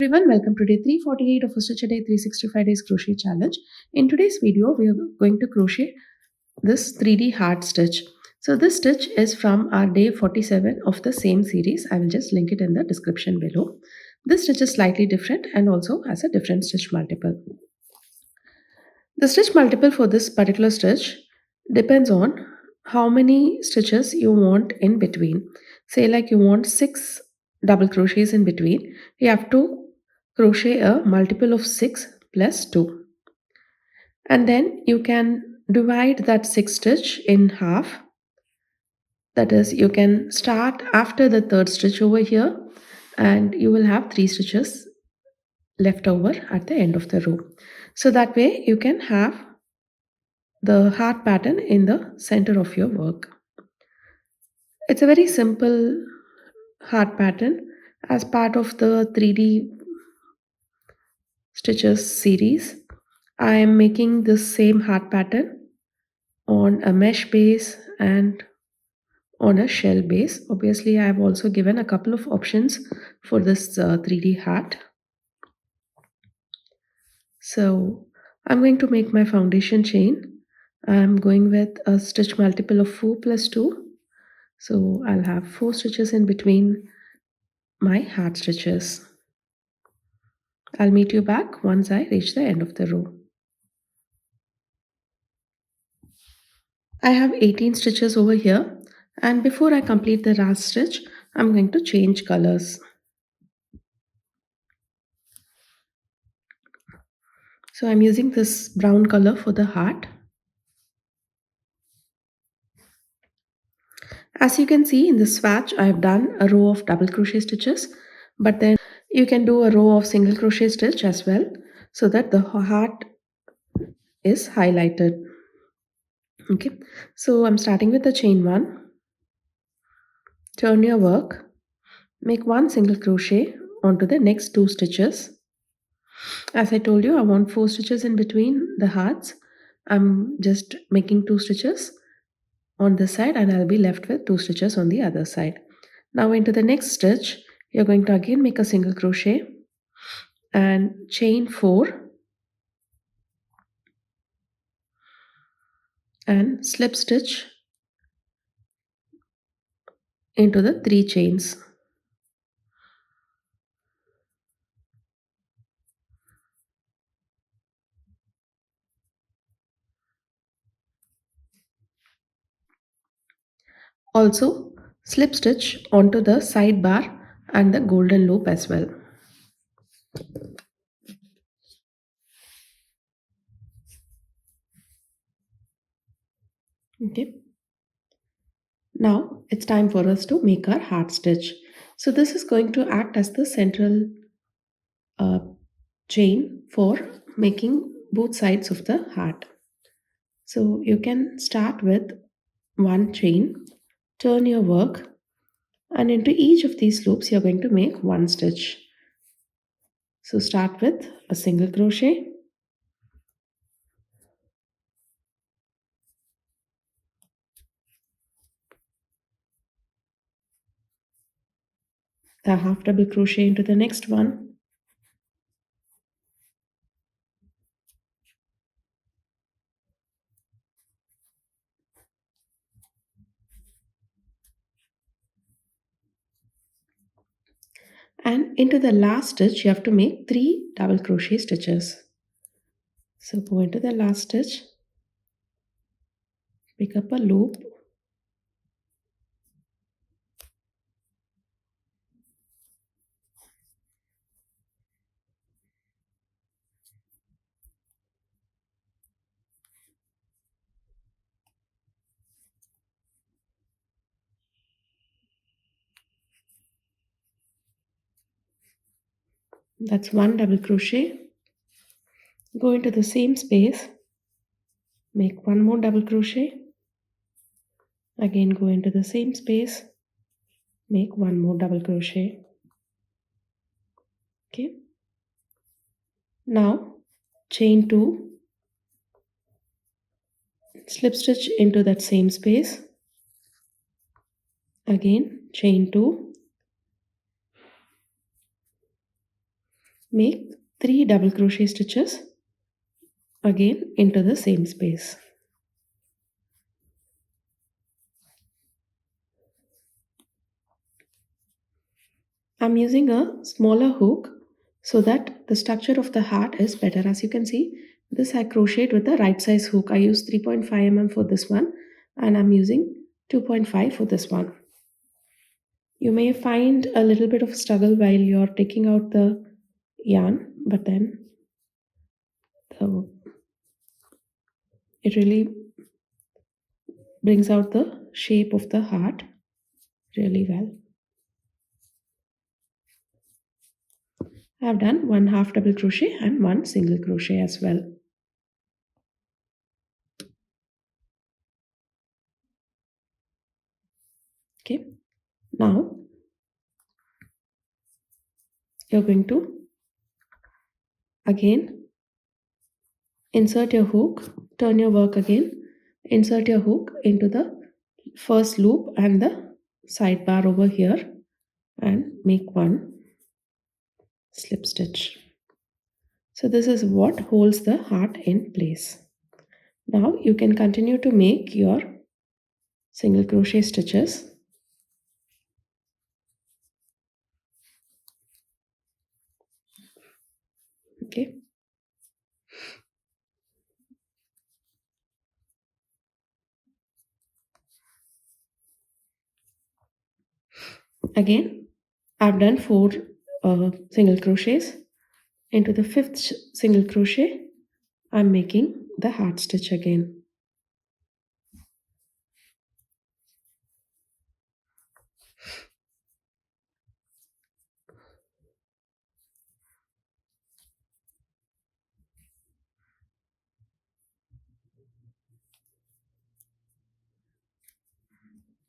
Everyone, welcome to day 348 of a Stitch a Day 365 Days Crochet Challenge. In today's video, we are going to crochet this 3D heart stitch. So this stitch is from our day 47 of the same series. I will just link it in the description below. This stitch is slightly different and also has a different stitch multiple. The stitch multiple for this particular stitch depends on how many stitches you want in between. Say like you want 6 double crochets in between, you have to crochet a multiple of 6 plus 2. And then you can divide that 6 stitch in half. That is, you can start after the third stitch over here and you will have 3 stitches left over at the end of the row. So that way you can have the heart pattern in the center of your work. It's a very simple heart pattern as part of the 3D stitches series. I am making this same heart pattern on a mesh base and on a shell base. Obviously, I have also given a couple of options for this 3D heart. So I'm going to make my foundation chain. I'm going with a stitch multiple of 4 plus 2. So I'll have 4 stitches in between my heart stitches. I'll meet you back once I reach the end of the row. I have 18 stitches over here, and before I complete the last stitch, I'm going to change colors. So I'm using this brown color for the heart. As you can see in the swatch, I have done a row of double crochet stitches, but then you can do a row of single crochet stitch as well so that the heart is highlighted. Okay, so I'm starting with the chain 1. Turn your work, make 1 single crochet onto the next 2 stitches. As I told you, I want 4 stitches in between the hearts. I'm just making 2 stitches on this side and I'll be left with 2 stitches on the other side. Now into the next stitch, you're going to again make a single crochet and chain 4 and slip stitch into the 3 chains. Also slip stitch onto the side bar and the golden loop as well. Okay. Now it's time for us to make our heart stitch. So this is going to act as the central uh, chain for making both sides of the heart. So you can start with 1 chain, turn your work, and into each of these loops you're going to make 1 stitch. So start with a single crochet, a half double crochet into the next one, and into the last stitch you have to make 3 double crochet stitches. So go into the last stitch, pick up a loop, that's 1 double crochet, go into the same space, make 1 more double crochet, again go into the same space, make 1 more double crochet. Okay, now chain 2, slip stitch into that same space, again chain 2, make 3 double crochet stitches again into the same space. I'm using a smaller hook so that the structure of the heart is better. As you can see, this I crocheted with the right size hook. I used 3.5 mm for this one and I'm using 2.5 for this one. You may find a little bit of struggle while you're taking out the yarn, but then it really brings out the shape of the heart really well. I've done one half double crochet and one single crochet as well. Okay, now you're going to again insert your hook, turn your work again, insert your hook into the first loop and the sidebar over here and make one slip stitch. So this is what holds the heart in place. Now you can continue to make your single crochet stitches. Okay. Again, I've done 4 single crochets. Into the 5th single crochet, I'm making the heart stitch again.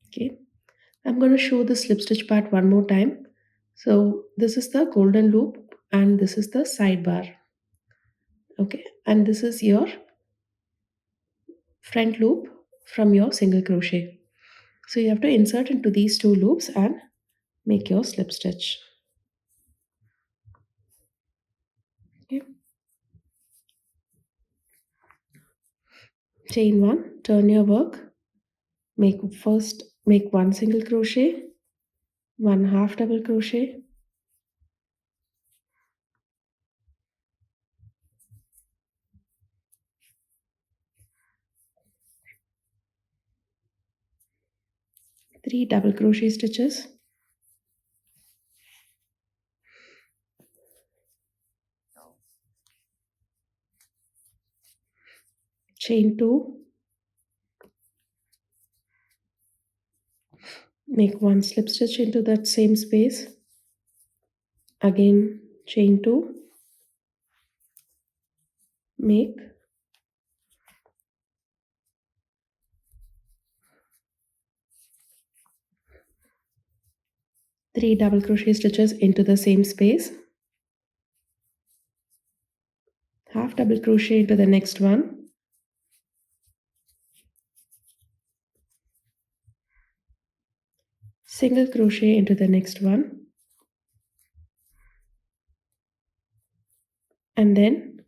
Okay, I'm going to show the slip stitch part one more time. So this is the golden loop and this is the sidebar. Okay, and this is your front loop from your single crochet. So you have to insert into these 2 loops and make your slip stitch. Okay. Chain 1, turn your work, make one single crochet, one half double crochet, three double crochet stitches, chain 2, make one slip stitch into that same space, again chain 2, make three double crochet stitches into the same space, half double crochet into the next one, single crochet into the next one, and then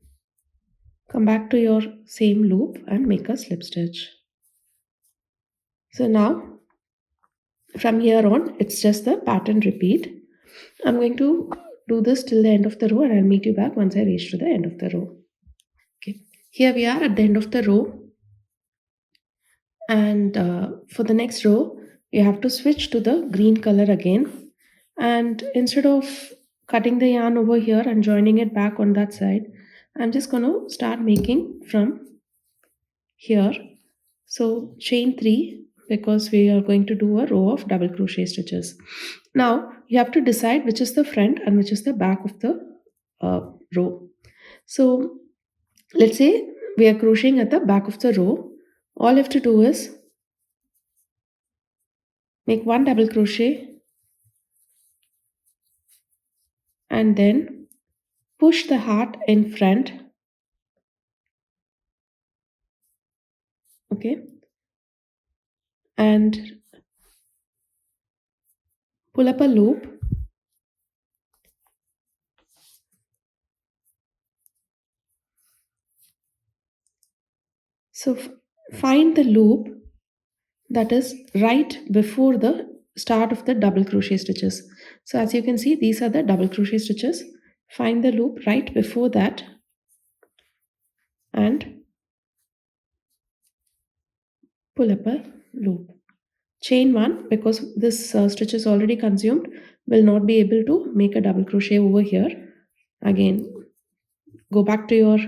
come back to your same loop and make a slip stitch. So now from here on it's just the pattern repeat. I'm going to do this till the end of the row and I'll meet you back once I reach to the end of the row. Okay, here we are at the end of the row, and for the next row you have to switch to the green color again, and instead of cutting the yarn over here and joining it back on that side, I'm just going to start making from here. So chain 3, because we are going to do a row of double crochet stitches. Now you have to decide which is the front and which is the back of the row. So let's say we are crocheting at the back of the row. All you have to do is make one double crochet and then push the heart in front. Okay, and pull up a loop So find the loop that is right before the start of the double crochet stitches. So as you can see, these are the double crochet stitches. Find the loop right before that and pull up a loop. Chain one, because this stitch is already consumed, will not be able to make a double crochet over here. Again, go back to your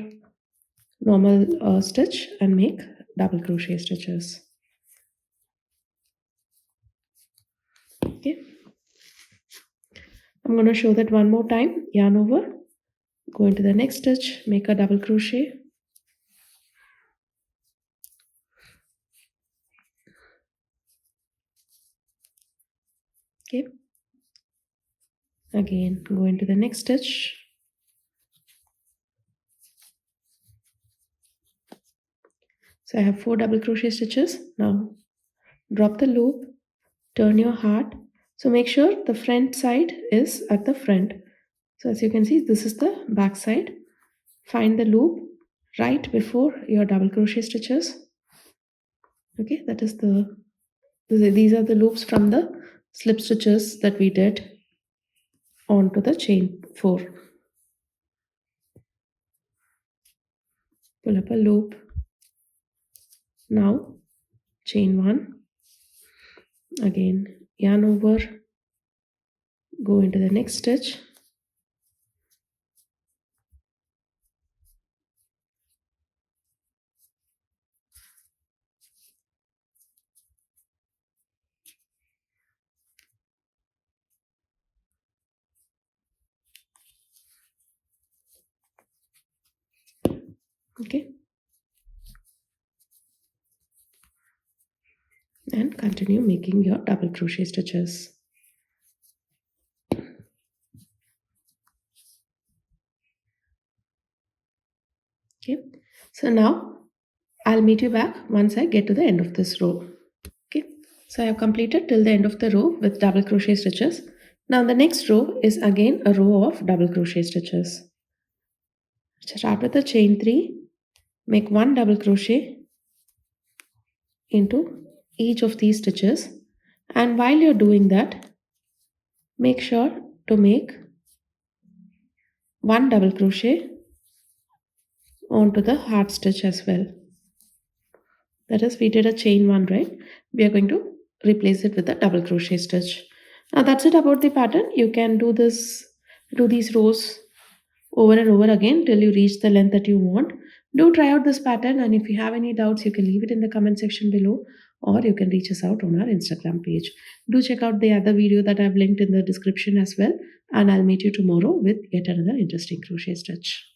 normal stitch and make double crochet stitches. Okay, I'm going to show that one more time. Yarn over, go into the next stitch, make a double crochet. Okay, again go into the next stitch, so I have 4 double crochet stitches. Now drop the loop, turn your heart, so make sure the front side is at the front. So as you can see, this is the back side. Find the loop right before your double crochet stitches. Okay, that is these are the loops from the slip stitches that we did onto the chain 4. Pull up a loop. Now chain 1, again yarn over, go into the next stitch, okay, and continue making your double crochet stitches. Okay, so now I'll meet you back once I get to the end of this row. Okay, so I have completed till the end of the row with double crochet stitches. Now the next row is again a row of double crochet stitches. Start with the chain 3, make 1 double crochet into each of these stitches, and while you're doing that, make sure to make 1 double crochet onto the heart stitch as well. That is, we did a chain 1, right? We are going to replace it with a double crochet stitch. Now that's it about the pattern. You can do these rows over and over again till you reach the length that you want. Do try out this pattern, and if you have any doubts, you can leave it in the comment section below, or you can reach us out on our Instagram page. Do check out the other video that I've linked in the description as well, and I'll meet you tomorrow with yet another interesting crochet stitch.